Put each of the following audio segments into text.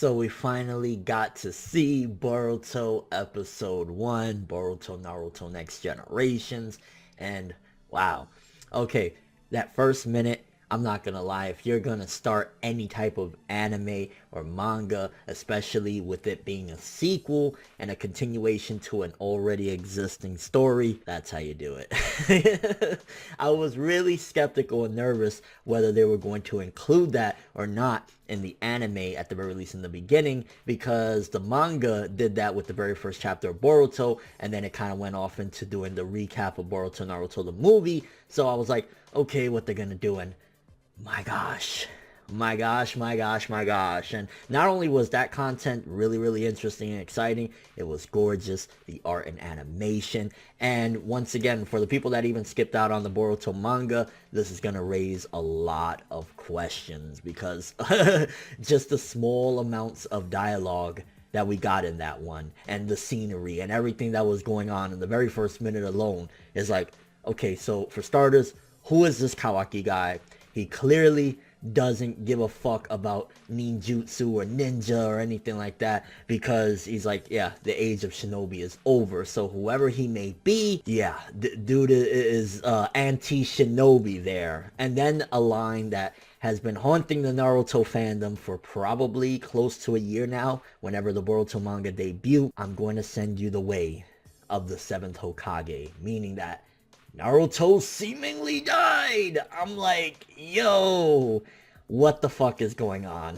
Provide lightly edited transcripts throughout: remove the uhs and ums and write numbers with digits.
So we finally got to see Boruto episode 1, Boruto Naruto Next Generations, and wow. Okay, that first minute, I'm not gonna lie, if you're gonna start any type of anime or manga, especially with it being a sequel and a continuation to an already existing story, that's how you do it. I was really skeptical and nervous whether they were going to include that or not in the anime, at the very least in the beginning, because the manga did that with the very first chapter of Boruto, and then it kind of went off into doing the recap of Boruto Naruto the movie. So I was like, okay, what they're gonna do, and my gosh, my gosh. And not only was that content really interesting and exciting, it was gorgeous, the art and animation. And once again, for the people that even skipped out on the Boruto manga, this is gonna raise a lot of questions, because just the small amounts of dialogue that we got in that one, and the scenery and everything that was going on in the very first minute alone is like, okay, so for starters, who is this Kawaki guy? He clearly doesn't give a fuck about ninjutsu or ninja or anything like that, because he's like, yeah, the age of shinobi is over. So whoever he may be, yeah, dude is anti-shinobi there. And then a line that has been haunting the Naruto fandom for probably close to a year now. Whenever the Boruto manga debut, I'm going to send you the way of the 7th Hokage, meaning that Naruto seemingly died. I'm like, yo, what the fuck is going on?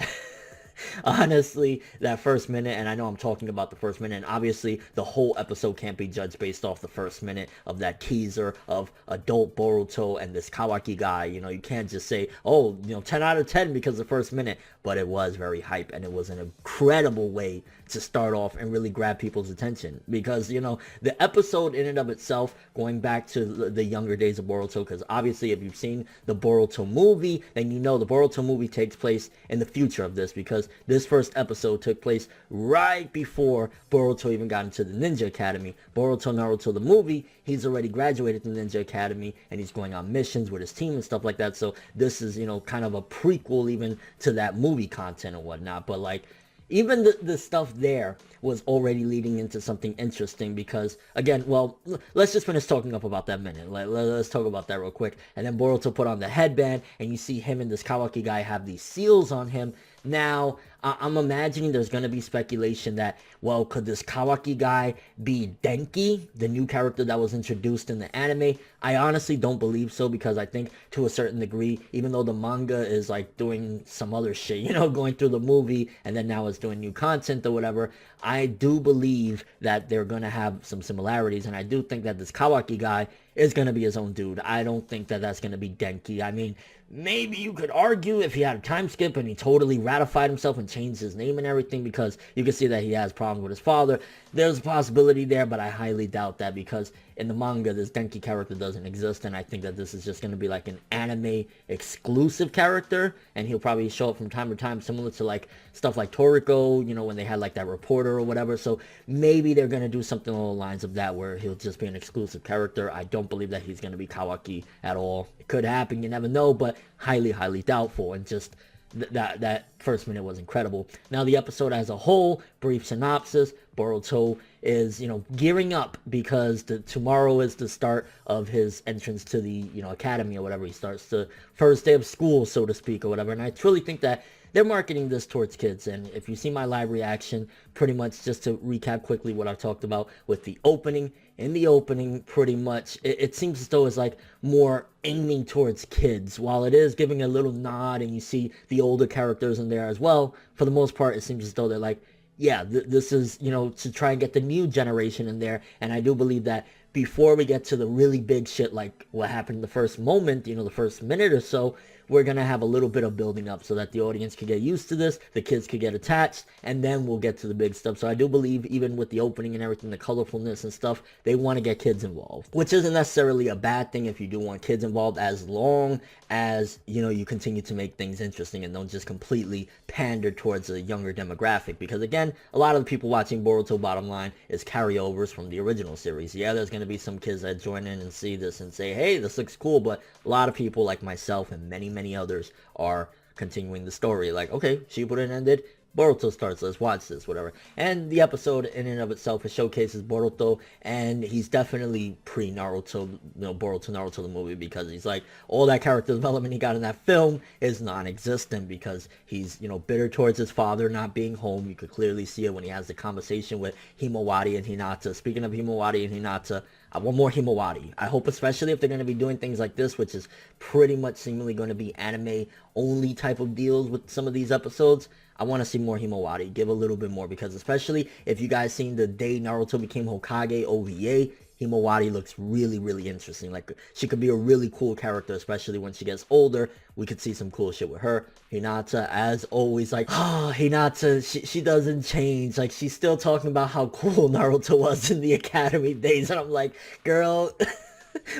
Honestly, that first minute, and I know I'm talking about the first minute, and obviously the whole episode can't be judged based off the first minute of that teaser of adult Boruto and this Kawaki guy. You know, you can't just say, oh, 10 out of 10 because the first minute, but it was very hype, and it was an incredible way to start off and really grab people's attention, because, the episode in and of itself, going back to the younger days of Boruto, because obviously if you've seen the Boruto movie, then you know the Boruto movie takes place in the future of this, because this first episode took place right before Boruto even got into the Ninja Academy. Boruto Naruto the movie, he's already graduated from the Ninja Academy, and he's going on missions with his team and stuff like that. So this is, kind of a prequel even to that movie content and whatnot. But like, even the stuff there was already leading into something interesting, because, again, well, let's just finish talking up about that minute. Let's talk about that real quick. And then Boruto put on the headband, and you see him and this Kawaki guy have these seals on him. Now, I'm imagining there's going to be speculation that, well, could this Kawaki guy be Denki, the new character that was introduced in the anime? I honestly don't believe so, because I think to a certain degree, even though the manga is like doing some other shit, going through the movie, and then now it's doing new content or whatever, I do believe that they're going to have some similarities, and I do think that this Kawaki guy is going to be his own dude. I don't think that that's going to be Denki. I mean, maybe you could argue if he had a time skip and he totally ratified himself and changed his name and everything, because you can see that he has problems with his father. There's a possibility there, but I highly doubt that, because in the manga, this Denki character doesn't exist, and I think that this is just going to be like an anime exclusive character, and he'll probably show up from time to time, similar to like stuff like Toriko, when they had like that reporter or whatever. So maybe they're going to do something along the lines of that, where he'll just be an exclusive character. I don't believe that he's going to be Kawaki at all. It could happen, you never know, but highly doubtful. And just that first minute was incredible. Now the episode as a whole, brief synopsis: Boruto is gearing up, because tomorrow is the start of his entrance to the academy or whatever. He starts the first day of school, so to speak, or whatever. And I truly think that they're marketing this towards kids. And if you see my live reaction, pretty much just to recap quickly what I talked about with the opening, in the opening, pretty much, it seems as though it's like more aiming towards kids. While it is giving a little nod, and you see the older characters in there as well, for the most part, it seems as though they're like, yeah, this is, to try and get the new generation in there. And I do believe that before we get to the really big shit, like what happened in the first moment, the first minute or so, we're going to have a little bit of building up so that the audience could get used to this, the kids could get attached, and then we'll get to the big stuff. So I do believe, even with the opening and everything, the colorfulness and stuff, they want to get kids involved, which isn't necessarily a bad thing if you do want kids involved, as long as, you continue to make things interesting and don't just completely pander towards a younger demographic. Because again, a lot of the people watching Boruto, bottom line, is carryovers from the original series. Yeah, there's going to be some kids that join in and see this and say, hey, this looks cool, but a lot of people like myself and many others are continuing the story. Like, okay, Shippuden ended, Boruto starts, let's watch this, whatever. And the episode in and of itself, it showcases Boruto, and he's definitely pre-Naruto, Boruto Naruto the movie, because he's like, all that character development he got in that film is non-existent, because he's, bitter towards his father not being home. You could clearly see it when he has the conversation with Himawari and Hinata. Speaking of Himawari and Hinata, I want more Himawari. I hope, especially if they're going to be doing things like this, which is pretty much seemingly going to be anime only type of deals with some of these episodes, I want to see more Himawari. Give a little bit more, because especially if you guys seen the day Naruto became Hokage OVA, Himawari looks really, really interesting. Like, she could be a really cool character, especially when she gets older. We could see some cool shit with her. Hinata, as always, like, Hinata, she doesn't change. Like, she's still talking about how cool Naruto was in the academy days. And I'm like, girl,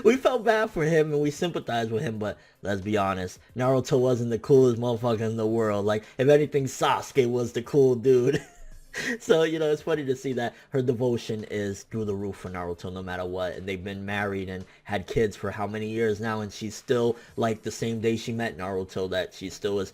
we felt bad for him and we sympathized with him, but let's be honest, Naruto wasn't the coolest motherfucker in the world. Like, if anything, Sasuke was the cool dude. So, it's funny to see that her devotion is through the roof for Naruto no matter what. And they've been married and had kids for how many years now, and she's still, like, the same day she met Naruto, that she still is,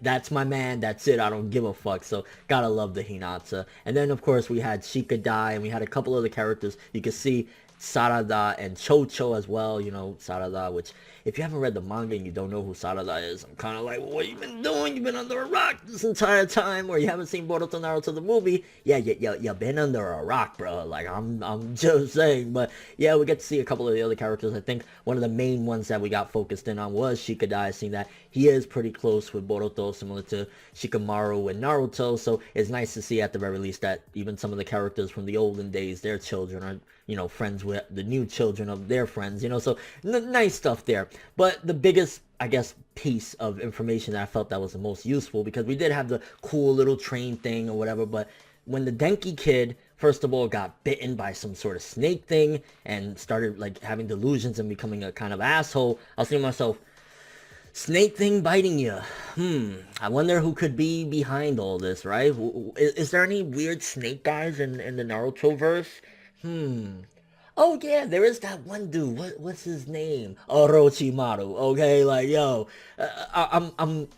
that's my man, that's it, I don't give a fuck. So, gotta love the Hinata. And then, of course, we had Shika die, and we had a couple other characters. You can see Sarada and Chocho as well, Sarada, which, if you haven't read the manga and you don't know who Sarada is, I'm kind of like, what you been doing? You've been under a rock this entire time, or you haven't seen Boruto Naruto the movie. Yeah, you've been under a rock, bro. Like, I'm just saying. But yeah, we get to see a couple of the other characters. I think one of the main ones that we got focused in on was Shikadai, seeing that he is pretty close with Boruto, similar to Shikamaru and Naruto. So it's nice to see at the very least that even some of the characters from the olden days, their children are, friends with the new children of their friends, so nice stuff there. But the biggest, I guess, piece of information that I felt that was the most useful, because we did have the cool little train thing or whatever, but when the Denki kid, first of all, got bitten by some sort of snake thing and started, like, having delusions and becoming a kind of asshole, I was thinking to myself, snake thing biting you. I wonder who could be behind all this, right? Is there any weird snake guys in the Naruto verse? Oh yeah, there is that one dude. What's his name? Orochimaru. Okay, like, yo, I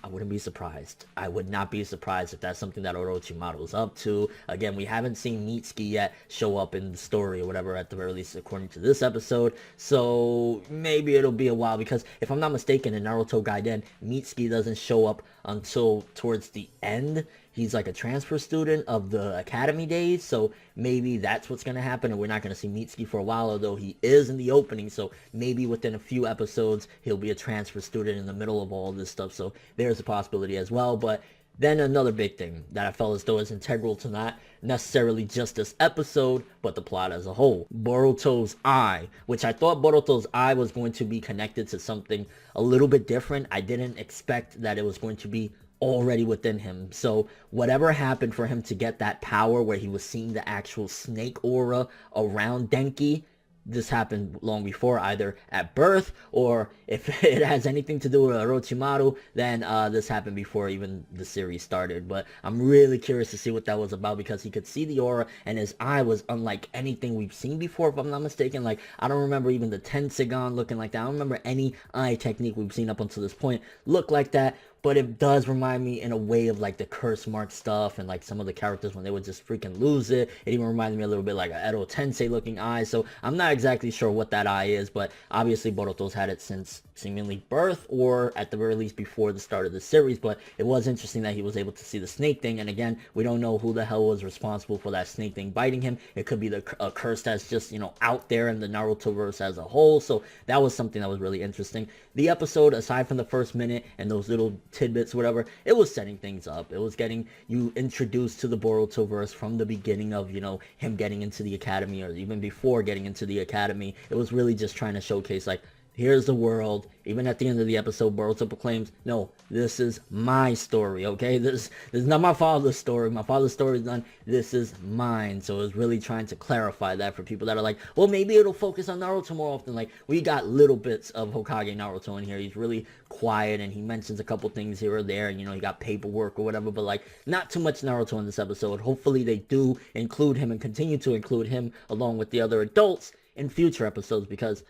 wouldn't be surprised. I would not be surprised if that's something that Orochimaru's up to. Again, we haven't seen Mitsuki yet show up in the story or whatever, at the very least, according to this episode. So maybe it'll be a while, because if I'm not mistaken, in Naruto Gaiden, Mitsuki doesn't show up until towards the end. He's like a transfer student of the academy days, so maybe that's what's going to happen, and we're not going to see Mitsuki for a while, although he is in the opening, so maybe within a few episodes, he'll be a transfer student in the middle of all this stuff, so there's a possibility as well. But then another big thing that I felt as though is integral to not necessarily just this episode, but the plot as a whole. Boruto's eye, which I thought Boruto's eye was going to be connected to something a little bit different. I didn't expect that it was going to be already within him. So whatever happened for him to get that power where he was seeing the actual snake aura around Denki, this happened long before, either at birth, or if it has anything to do with Orochimaru, then this happened before even the series started. But I'm really curious to see what that was about, because he could see the aura, and his eye was unlike anything we've seen before, if I'm not mistaken. Like, I don't remember even the Tensegon looking like that. I don't remember any eye technique we've seen up until this point look like that. But it does remind me in a way of, like, the curse mark stuff, and like some of the characters when they would just freaking lose it. It even reminded me a little bit like a Edo Tensei looking eye. So I'm not exactly sure what that eye is, but obviously Boruto's had it since seemingly birth, or at the very least before the start of the series. But it was interesting that he was able to see the snake thing, and again, we don't know who the hell was responsible for that snake thing biting him. It could be a curse that's just, out there in the Naruto verse as a whole. So that was something that was really interesting. The episode, aside from the first minute and those little tidbits, whatever, it was setting things up. It was getting you introduced to the Boruto verse from the beginning of, him getting into the academy, or even before getting into the academy. It was really just trying to showcase, like, here's the world. Even at the end of the episode, Boruto proclaims, no, this is my story, okay? This is not my father's story. My father's story is done. This is mine. So it was really trying to clarify that for people that are like, well, maybe it'll focus on Naruto more often. Like, we got little bits of Hokage Naruto in here. He's really quiet, and he mentions a couple things here or there, and, he got paperwork or whatever, but, like, not too much Naruto in this episode. Hopefully they do include him and continue to include him along with the other adults in future episodes, because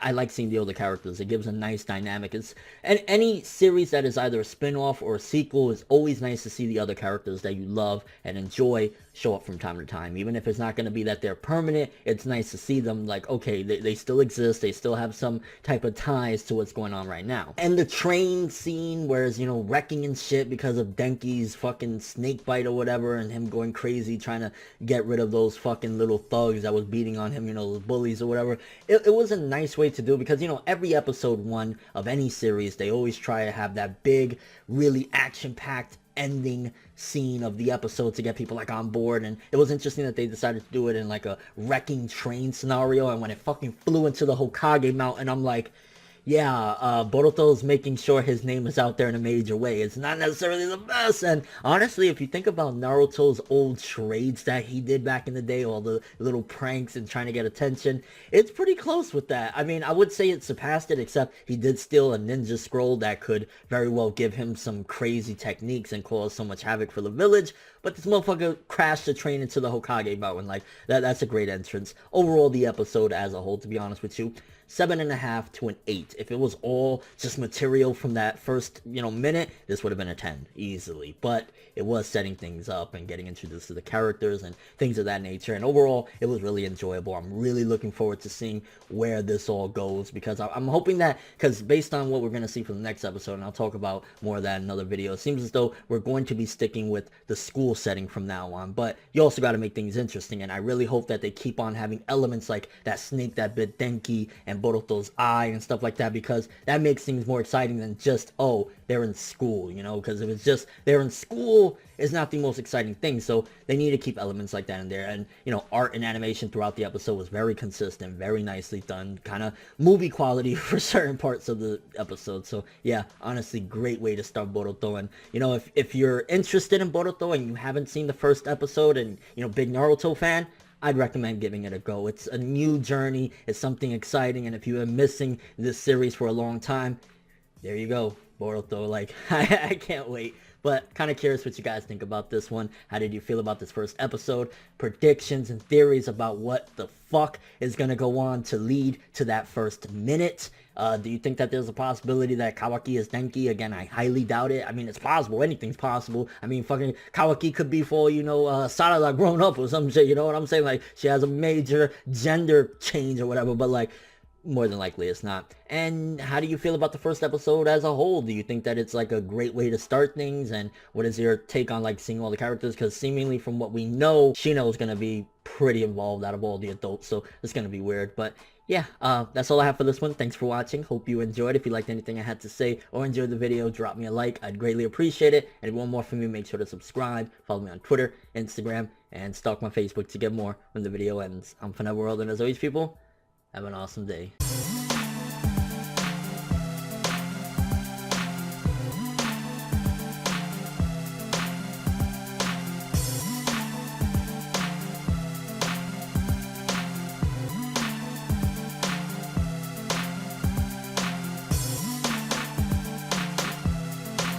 I like seeing the older characters. It gives a nice dynamic. And any series that is either a spin-off or a sequel, is always nice to see the other characters that you love and enjoy show up from time to time. Even if it's not going to be that they're permanent, it's nice to see them like, okay, they still exist. They still have some type of ties to what's going on right now. And the train scene, whereas, you know, wrecking and shit because of Denki's fucking snake bite or whatever, and him going crazy trying to get rid of those fucking little thugs that was beating on him, you know, those bullies or whatever. It was a nice way to do it, because, you know, every episode 1 of any series, they always try to have that big, really action-packed ending scene of the episode to get people like on board. And it was interesting that they decided to do it in like a wrecking train scenario, and when it fucking flew into the Hokage mountain, I'm like, yeah, Boruto's making sure his name is out there in a major way. It's not necessarily the best, and honestly, if you think about Naruto's old charades that he did back in the day, all the little pranks and trying to get attention, it's pretty close with that. I mean, I would say it surpassed it, except he did steal a ninja scroll that could very well give him some crazy techniques and cause so much havoc for the village, but this motherfucker crashed the train into the Hokage mountain. Like, that's a great entrance. Overall, the episode as a whole, to be honest with you, 7.5 to an 8. If it was all just material from that first, you know, minute, this would have been a 10 easily. But it was setting things up and getting introduced to the characters and things of that nature. And overall, it was really enjoyable. I'm really looking forward to seeing where this all goes, because I'm hoping that, because based on what we're going to see for the next episode, and I'll talk about more of that in another video, it seems as though we're going to be sticking with the school setting from now on. But you also got to make things interesting, and I really hope that they keep on having elements like that snake that bit Denki and Boruto's eye and stuff like that, because that makes things more exciting than just, oh, they're in school, you know, because if it's just they're in school, is not the most exciting thing. So they need to keep elements like that in there. And, you know, art and animation throughout the episode was very consistent, very nicely done, kind of movie quality for certain parts of the episode. So yeah, honestly, great way to start Boruto. And, you know, if you're interested in Boruto and you haven't seen the first episode and, you know, big Naruto fan, I'd recommend giving it a go. It's a new journey. It's something exciting. And if you've been missing this series for a long time, there you go, Boruto. Like, I can't wait. But kind of curious what you guys think about this one. How did you feel about this first episode? Predictions and theories about what the fuck is going to go on to lead to that first minute. Do you think that there's a possibility that Kawaki is Denki? Again, I highly doubt it. I mean, it's possible. Anything's possible. I mean, fucking Kawaki could be for, you know, Sarada grown up or some shit. You know what I'm saying? Like, she has a major gender change or whatever. But, like, more than likely it's not. And how do you feel about the first episode as a whole? Do you think that it's like a great way to start things? And what is your take on like seeing all the characters? Because seemingly from what we know, Shino is going to be pretty involved out of all the adults, so it's going to be weird. But yeah, that's all I have for this one. Thanks for watching. Hope you enjoyed. If you liked anything I had to say or enjoyed the video, drop me a like. I'd greatly appreciate it. And if you want more from me, make sure to subscribe, follow me on Twitter, Instagram, and stalk my Facebook to get more when the video ends. I'm ForneverWorld, and as always, people, have an awesome day.